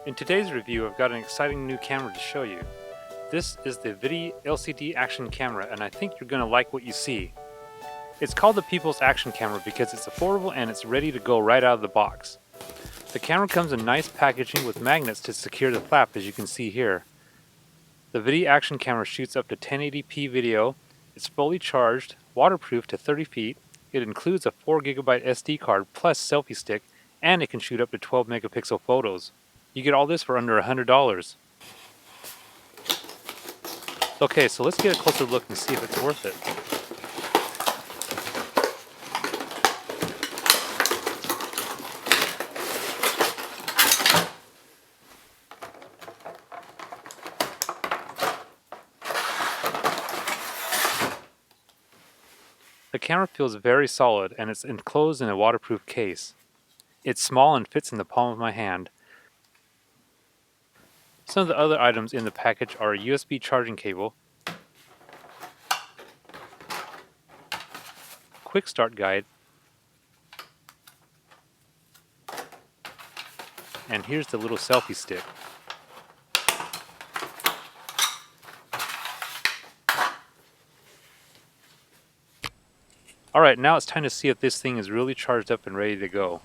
In today's review, I've got an exciting new camera to show you. This is the ViDi LCD Action Camera, and I think you're going to like what you see. It's called the People's Action Camera because it's affordable and it's ready to go right out of the box. The camera comes in nice packaging with magnets to secure the flap, as you can see here. The ViDi Action Camera shoots up to 1080p video, it's fully charged, waterproof to 30 feet, it includes a 4GB SD card plus Selfie Stick, and it can shoot up to 12 megapixel photos. You get all this for under $100. Okay, so let's get a closer look and see if it's worth it. The camera feels very solid and it's enclosed in a waterproof case. It's small and fits in the palm of my hand. Some of the other items in the package are a USB charging cable, quick start guide, and here's the little selfie stick. Alright, now it's time to see if this thing is really charged up and ready to go.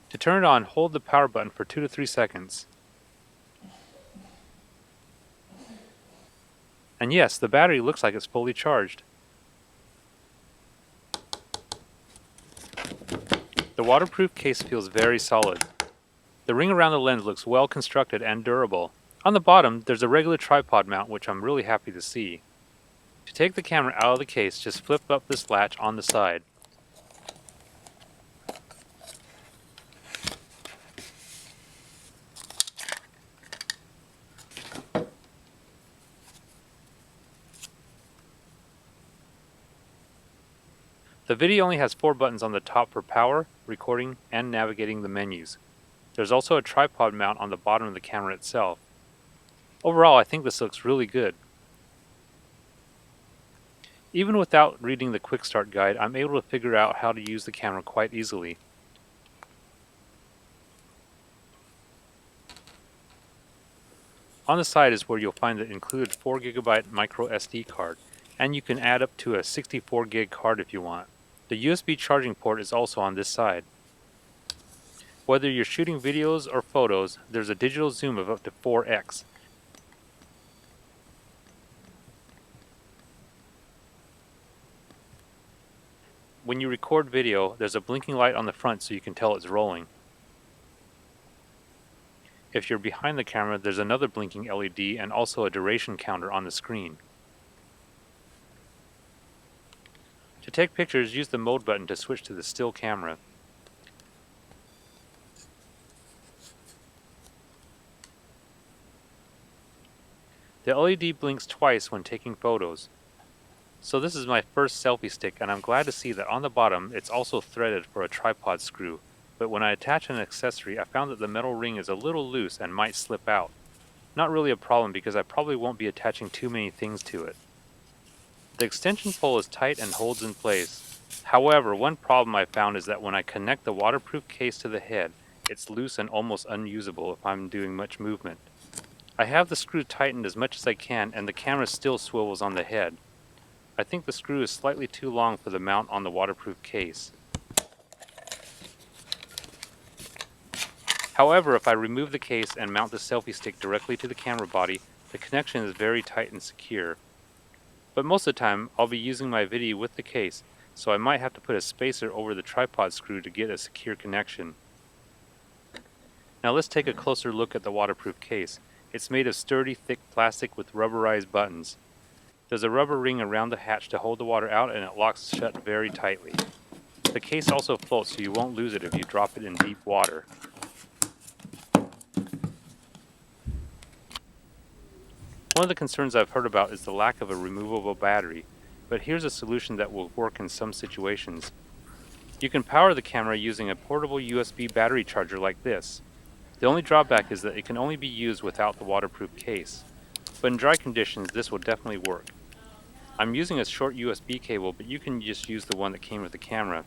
To turn it on, hold the power button for 2 to 3 seconds. And yes, the battery looks like it's fully charged. The waterproof case feels very solid. The ring around the lens looks well constructed and durable. On the bottom, there's a regular tripod mount, which I'm really happy to see. To take the camera out of the case, just flip up this latch on the side. The ViDi only has 4 buttons on the top for power, recording, and navigating the menus. There's also a tripod mount on the bottom of the camera itself. Overall, I think this looks really good. Even without reading the quick start guide, I'm able to figure out how to use the camera quite easily. On the side is where you'll find the included 4GB micro SD card, and you can add up to a 64GB card if you want. The USB charging port is also on this side. Whether you're shooting videos or photos, there's a digital zoom of up to 4x. When you record video, there's a blinking light on the front so you can tell it's rolling. If you're behind the camera, there's another blinking LED and also a duration counter on the screen. To take pictures, use the mode button to switch to the still camera. The LED blinks twice when taking photos. So this is my first selfie stick, and I'm glad to see that on the bottom it's also threaded for a tripod screw. But when I attach an accessory, I found that the metal ring is a little loose and might slip out. Not really a problem because I probably won't be attaching too many things to it. The extension pole is tight and holds in place. However, one problem I found is that when I connect the waterproof case to the head, it's loose and almost unusable if I'm doing much movement. I have the screw tightened as much as I can and the camera still swivels on the head. I think the screw is slightly too long for the mount on the waterproof case. However, if I remove the case and mount the selfie stick directly to the camera body, the connection is very tight and secure. But most of the time, I'll be using my ViDi with the case, so I might have to put a spacer over the tripod screw to get a secure connection. Now let's take a closer look at the waterproof case. It's made of sturdy, thick plastic with rubberized buttons. There's a rubber ring around the hatch to hold the water out and it locks shut very tightly. The case also floats so you won't lose it if you drop it in deep water. One of the concerns I've heard about is the lack of a removable battery, but here's a solution that will work in some situations. You can power the camera using a portable USB battery charger like this. The only drawback is that it can only be used without the waterproof case, but in dry conditions this will definitely work. I'm using a short USB cable, but you can just use the one that came with the camera.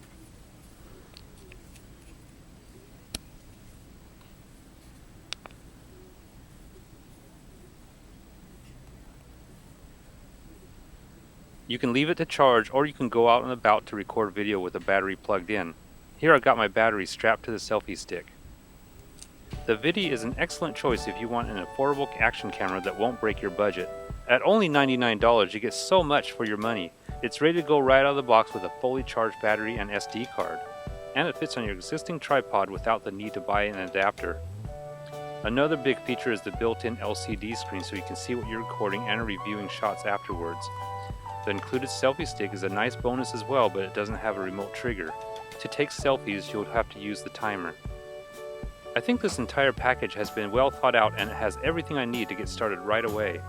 You can leave it to charge, or you can go out and about to record video with a battery plugged in. Here I got my battery strapped to the selfie stick. The ViDi is an excellent choice if you want an affordable action camera that won't break your budget. At only $99, you get so much for your money. It's ready to go right out of the box with a fully charged battery and SD card. And it fits on your existing tripod without the need to buy an adapter. Another big feature is the built-in LCD screen so you can see what you're recording and reviewing shots afterwards. The included selfie stick is a nice bonus as well, but it doesn't have a remote trigger. To take selfies, you'll have to use the timer. I think this entire package has been well thought out and it has everything I need to get started right away.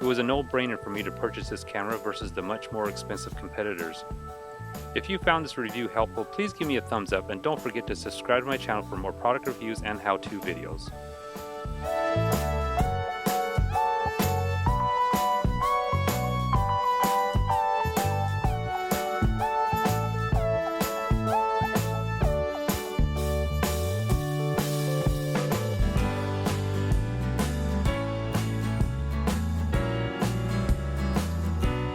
It was a no-brainer for me to purchase this camera versus the much more expensive competitors. If you found this review helpful, please give me a thumbs up and don't forget to subscribe to my channel for more product reviews and how-to videos.